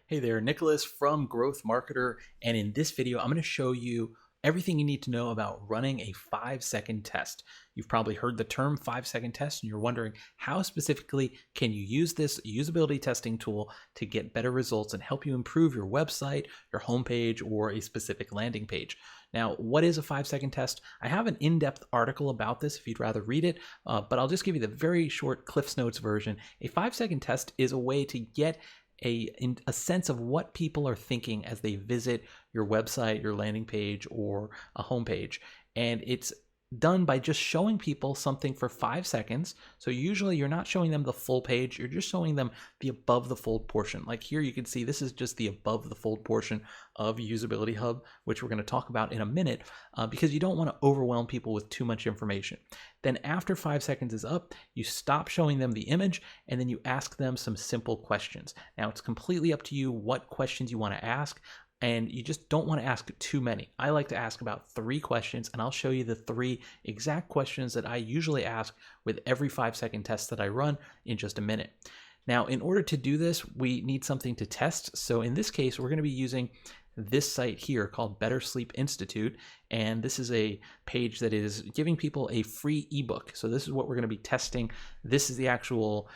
Hey there, Nicholas from Growth Marketer, and in this video, I'm going to show you everything you need to know about running a 5-second test. You've probably heard the term 5-second test, and you're wondering how specifically can you use this usability testing tool to get better results and help you improve your website, your homepage, or a specific landing page. Now, what is a 5-second test? I have an in-depth article about this if you'd rather read it, but I'll just give you the very short Cliff's Notes version. A 5-second test is a way to get a sense of what people are thinking as they visit your website, your landing page, or a homepage. And it's done by just showing people something for 5 seconds. So usually you're not showing them the full page, you're just showing them the above the fold portion. Like here you can see this is just the above the fold portion of UsabilityHub, which we're going to talk about in a minute, because you don't want to overwhelm people with too much information. Then after 5 seconds is up, you stop showing them the image and then you ask them some simple questions. Now it's completely up to you what questions you want to ask. And you just don't want to ask too many. I like to ask about 3 questions, and I'll show you the 3 exact questions that I usually ask with every 5-second test that I run in just a minute. Now, in order to do this, we need something to test. So in this case, we're going to be using this site here called Better Sleep Institute, and this is a page that is giving people a free ebook. So this is what we're going to be testing. This is the actual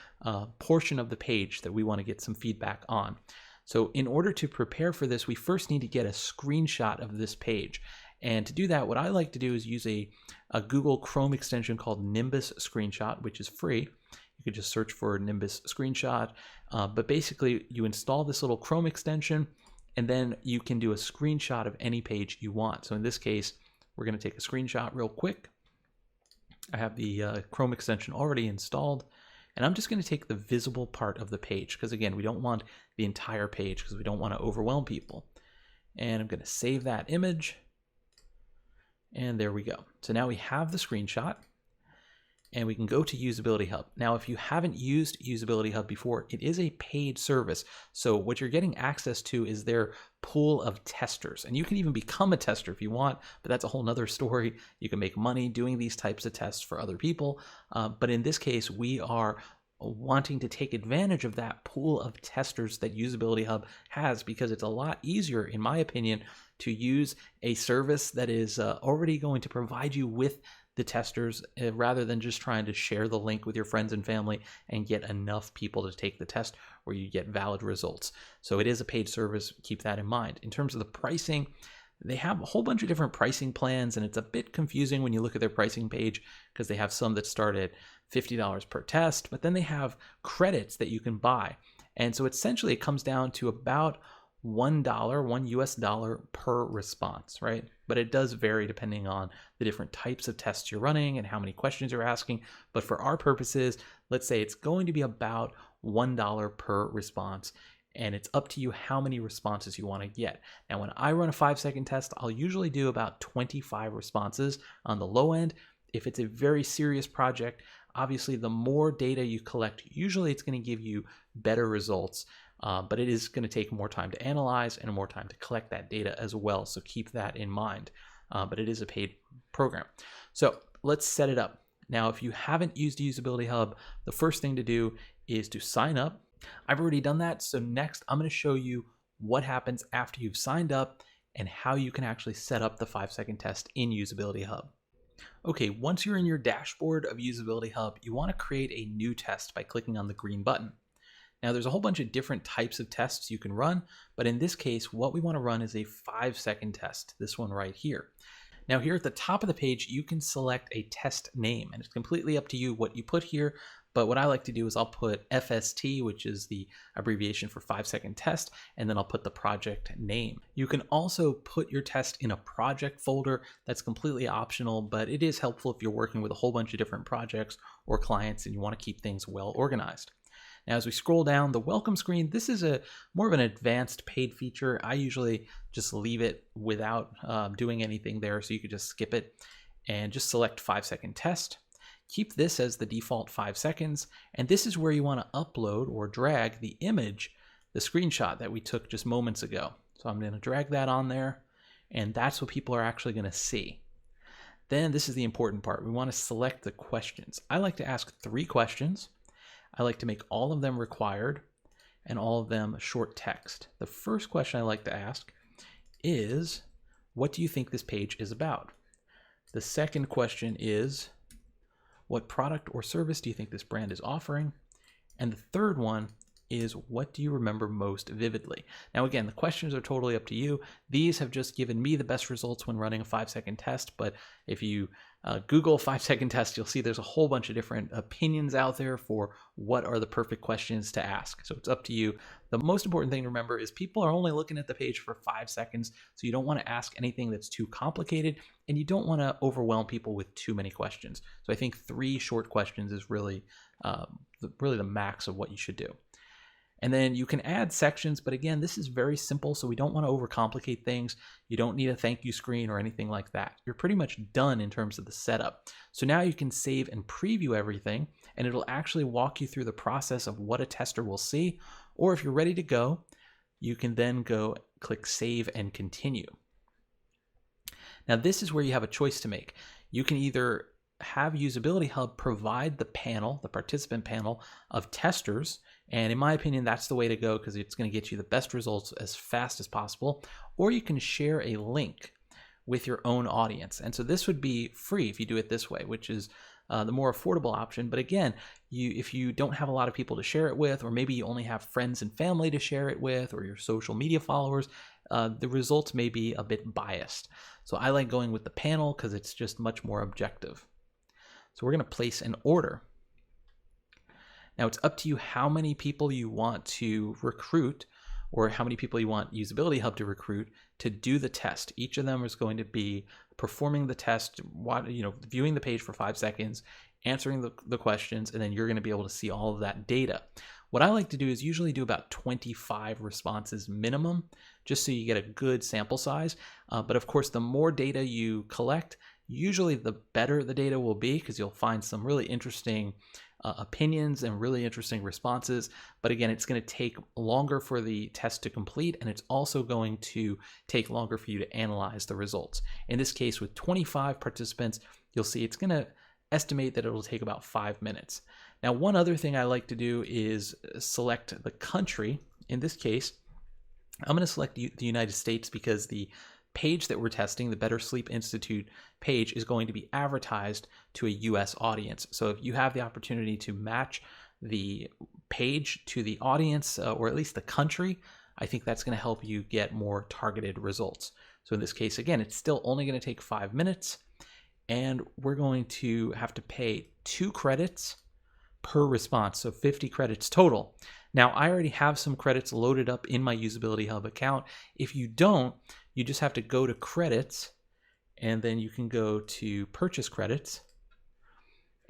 portion of the page that we want to get some feedback on. So in order to prepare for this, we first need to get a screenshot of this page. And to do that, what I like to do is use a Google Chrome extension called Nimbus Screenshot, which is free. You could just search for Nimbus Screenshot. But basically, you install this little Chrome extension, and then you can do a screenshot of any page you want. So in this case, we're going to take a screenshot real quick. I have the Chrome extension already installed. And I'm just going to take the visible part of the page because, again, we don't want the entire page because we don't want to overwhelm people. And I'm going to save that image. And there we go. So now we have the screenshot. And we can go to UsabilityHub. Now, if you haven't used UsabilityHub before, it is a paid service. So what you're getting access to is their pool of testers. And you can even become a tester if you want, but that's a whole nother story. You can make money doing these types of tests for other people. But in this case, we are wanting to take advantage of that pool of testers that UsabilityHub has because it's a lot easier, in my opinion, to use a service that is already going to provide you with the testers rather than just trying to share the link with your friends and family and get enough people to take the test where you get valid results. So it is a paid service. Keep that in mind. In terms of the pricing, they have a whole bunch of different pricing plans, and it's a bit confusing when you look at their pricing page because they have some that start at $50 per test, but then they have credits that you can buy. And so essentially it comes down to about $1 per response, right? But it does vary depending on the different types of tests you're running and how many questions you're asking. But for our purposes, let's say it's going to be about $1 per response. And it's up to you how many responses you want to get. Now, when I run a 5-second test, I'll usually do about 25 responses on the low end. If it's a very serious project, obviously the more data you collect, usually it's going to give you better results. But it is going to take more time to analyze and more time to collect that data as well. So keep that in mind. But it is a paid program. So let's set it up. Now, if you haven't used UsabilityHub, the first thing to do is to sign up. I've already done that. So next, I'm going to show you what happens after you've signed up and how you can actually set up the 5-second test in UsabilityHub. Okay, once you're in your dashboard of UsabilityHub, you want to create a new test by clicking on the green button. Now, there's a whole bunch of different types of tests you can run, but in this case, what we want to run is a 5-second test, this one right here. Now, here at the top of the page, you can select a test name, and it's completely up to you what you put here. But what I like to do is I'll put FST, which is the abbreviation for 5-second test, and then I'll put the project name. You can also put your test in a project folder. That's completely optional, but it is helpful if you're working with a whole bunch of different projects or clients and you want to keep things well organized. Now, as we scroll down the welcome screen, this is more of an advanced paid feature. I usually just leave it without doing anything there, so you could just skip it and just select 5-second test. Keep this as the default 5 seconds, and this is where you want to upload or drag the image, the screenshot that we took just moments ago. So I'm going to drag that on there, and that's what people are actually going to see. Then this is the important part. We want to select the questions. I like to ask 3 questions. I like to make all of them required. and all of them short text. The first question I like to ask is, what do you think this page is about? The second question is, what product or service do you think this brand is offering? And the third one is, what do you remember most vividly? Now, again, the questions are totally up to you. These have just given me the best results when running a 5-second test, but if you Google 5-second test, you'll see there's a whole bunch of different opinions out there for what are the perfect questions to ask. So it's up to you. The most important thing to remember is people are only looking at the page for 5 seconds, so you don't want to ask anything that's too complicated, and you don't want to overwhelm people with too many questions. So I think 3 short questions is really the max of what you should do. And then you can add sections, but again, this is very simple, so we don't want to overcomplicate things. You don't need a thank you screen or anything like that. You're pretty much done in terms of the setup. So now you can save and preview everything, and it'll actually walk you through the process of what a tester will see. Or if you're ready to go, you can then go click Save and Continue. Now this is where you have a choice to make. You can either have UsabilityHub provide the panel, the participant panel of testers, and in my opinion, that's the way to go because it's going to get you the best results as fast as possible. Or you can share a link with your own audience. And so this would be free if you do it this way, which is the more affordable option. But again, if you don't have a lot of people to share it with, or maybe you only have friends and family to share it with, or your social media followers, the results may be a bit biased. So I like going with the panel because it's just much more objective. So we're going to place an order. Now it's up to you how many people you want to recruit, or how many people you want UsabilityHub to recruit to do the test. Each of them is going to be performing the test, viewing the page for 5 seconds, answering the questions, and then you're going to be able to see all of that data. What I like to do is usually do about 25 responses minimum, just so you get a good sample size. But of course, the more data you collect, usually the better the data will be, because you'll find some really interesting opinions and really interesting responses. But again, it's going to take longer for the test to complete, and it's also going to take longer for you to analyze the results. In this case, with 25 participants, you'll see it's going to estimate that it'll take about 5 minutes. Now, one other thing I like to do is select the country. In this case, I'm going to select the United States because the page that we're testing, the Better Sleep Institute page, is going to be advertised to a US audience. So if you have the opportunity to match the page to the audience, or at least the country, I think that's going to help you get more targeted results. So in this case, again, it's still only going to take 5 minutes, and we're going to have to pay 2 credits per response, so 50 credits total. Now, I already have some credits loaded up in my UsabilityHub account. If you don't, you just have to go to credits, and then you can go to purchase credits,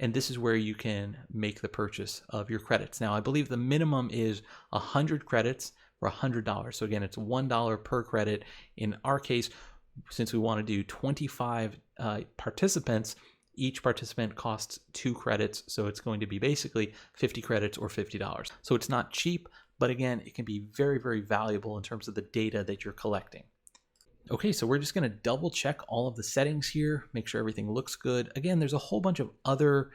and this is where you can make the purchase of your credits. Now, I believe the minimum is 100 credits for $100. So again, it's $1 per credit. In our case, since we want to do 25 participants, each participant costs 2 credits, so it's going to be basically 50 credits or $50. So it's not cheap, but again, it can be very, very valuable in terms of the data that you're collecting. Okay, so we're just going to double check all of the settings here, make sure everything looks good. Again, there's a whole bunch of other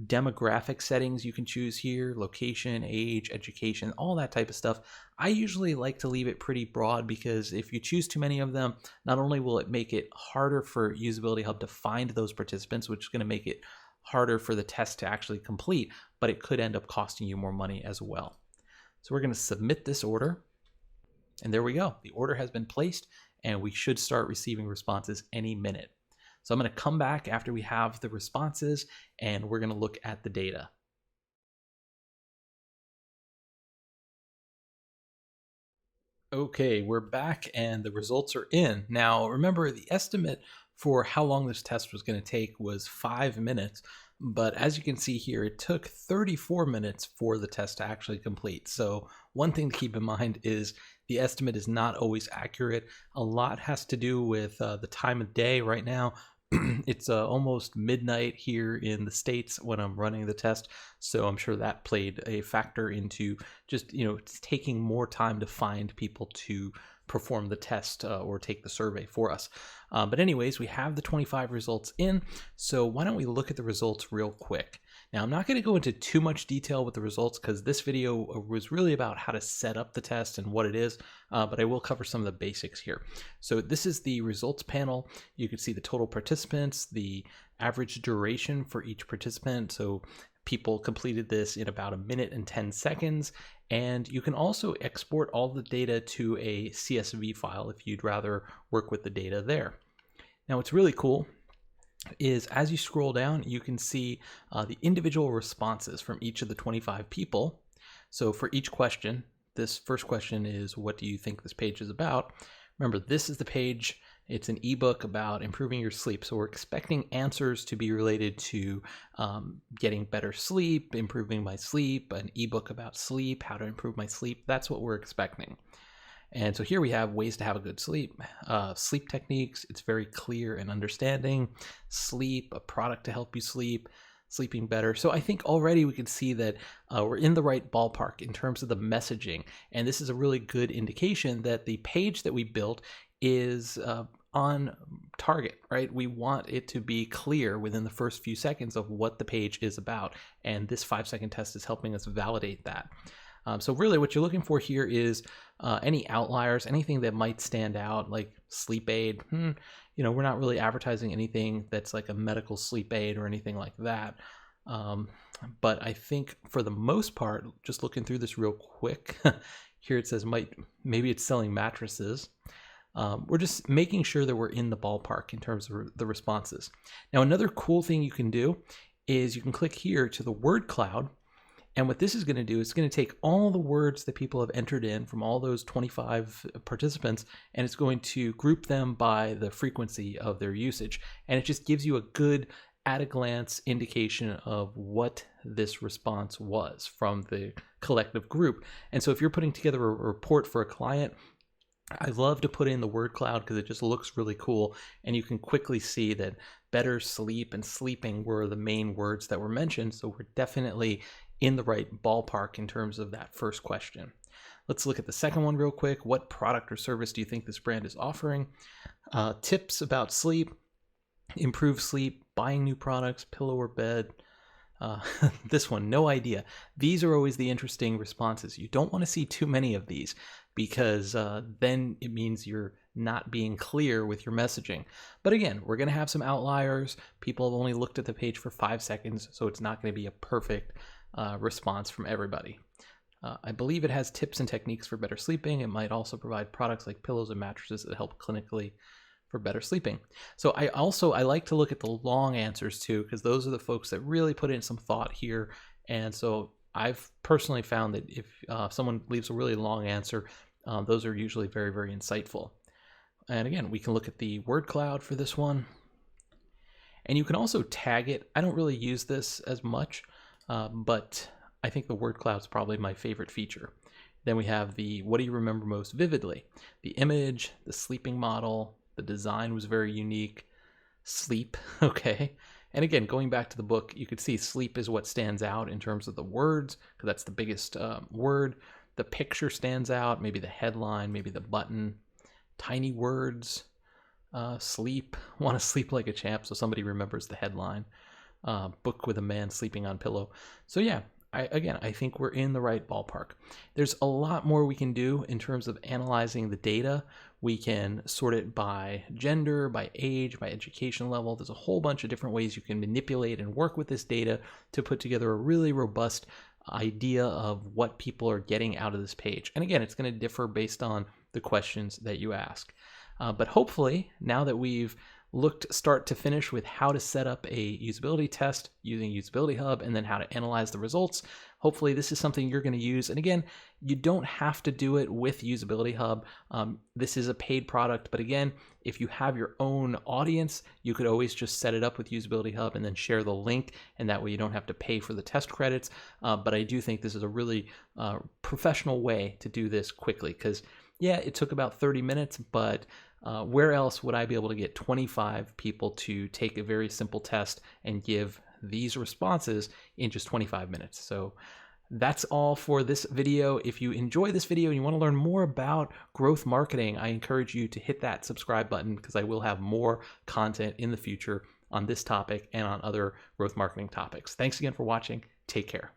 demographic settings you can choose here: location, age, education, all that type of stuff. I usually like to leave it pretty broad, because if you choose too many of them, not only will it make it harder for UsabilityHub to find those participants, which is going to make it harder for the test to actually complete, but it could end up costing you more money as well. So we're going to submit this order, and there we go. The order has been placed, and we should start receiving responses any minute. So I'm going to come back after we have the responses, and we're going to look at the data. Okay, we're back and the results are in. Now, remember, the estimate for how long this test was going to take was 5 minutes, but as you can see here, it took 34 minutes for the test to actually complete. So one thing to keep in mind is the estimate is not always accurate. A lot has to do with the time of day. Right now, it's almost midnight here in the States when I'm running the test, so I'm sure that played a factor into just, it's taking more time to find people to perform the test or take the survey for us. But anyways, we have the 25 results in, so why don't we look at the results real quick. Now, I'm not going to go into too much detail with the results because this video was really about how to set up the test and what it is, but I will cover some of the basics here. So this is the results panel. You can see the total participants, the average duration for each participant. So people completed this in about 1 minute and 10 seconds. And you can also export all the data to a CSV file if you'd rather work with the data there. Now, what's really cool is as you scroll down, you can see the individual responses from each of the 25 people. So for each question, this first question is, what do you think this page is about? Remember, this is the page. It's an ebook about improving your sleep. So we're expecting answers to be related to getting better sleep, improving my sleep, an ebook about sleep, how to improve my sleep. That's what we're expecting. And so here we have ways to have a good sleep, sleep techniques. It's very clear and understanding. Sleep, a product to help you sleep, sleeping better. So I think already we can see that we're in the right ballpark in terms of the messaging. And this is a really good indication that the page that we built is on target, right? We want it to be clear within the first few seconds of what the page is about. And this 5-second test is helping us validate that. So really what you're looking for here is any outliers, anything that might stand out, like sleep aid. We're not really advertising anything that's like a medical sleep aid or anything like that. But I think for the most part, just looking through this real quick, here it says maybe it's selling mattresses. We're just making sure that we're in the ballpark in terms of the responses. Now, another cool thing you can do is you can click here to the word cloud. And what this is going to do is it's going to take all the words that people have entered in from all those 25 participants, and it's going to group them by the frequency of their usage. And it just gives you a good at-a-glance indication of what this response was from the collective group. And so if you're putting together a report for a client, I love to put in the word cloud because it just looks really cool. And you can quickly see that better sleep and sleeping were the main words that were mentioned. So we're definitely in the right ballpark in terms of that first question. Let's look at the second one real quick. What product or service do you think this brand is offering? Tips about sleep, improve sleep, buying new products, pillow or bed. This one, no idea. These are always the interesting responses. You don't want to see too many of these because then it means you're not being clear with your messaging. But again, we're going to have some outliers. People have only looked at the page for 5 seconds, so it's not going to be a perfect response from everybody. I believe it has tips and techniques for better sleeping. It might also provide products like pillows and mattresses that help clinically for better sleeping. So I like to look at the long answers too, because those are the folks that really put in some thought here. And so I've personally found that if someone leaves a really long answer, those are usually very, very insightful. And again, we can look at the word cloud for this one. And you can also tag it. I don't really use this as much, but I think the word cloud is probably my favorite feature. Then we have the what do you remember most vividly? The image, the sleeping model, the design was very unique. Sleep, okay. And again, going back to the book, you could see sleep is what stands out in terms of the words, because that's the biggest word. The picture stands out, maybe the headline, maybe the button. Tiny words, sleep, want to sleep like a champ, so somebody remembers the headline. Book with a man sleeping on pillow. So yeah, I think we're in the right ballpark. There's a lot more we can do in terms of analyzing the data. We can sort it by gender, by age, by education level. There's a whole bunch of different ways you can manipulate and work with this data to put together a really robust idea of what people are getting out of this page. And again, it's going to differ based on the questions that you ask. But hopefully, now that we've looked start to finish with how to set up a usability test using UsabilityHub and then how to analyze the results, hopefully this is something you're going to use. And again, you don't have to do it with UsabilityHub. This is a paid product, but again, if you have your own audience, you could always just set it up with UsabilityHub and then share the link, and that way you don't have to pay for the test credits. But I do think this is a really professional way to do this quickly, because yeah, it took about 30 minutes, but where else would I be able to get 25 people to take a very simple test and give these responses in just 25 minutes? So that's all for this video. If you enjoy this video and you want to learn more about growth marketing, I encourage you to hit that subscribe button because I will have more content in the future on this topic and on other growth marketing topics. Thanks again for watching. Take care.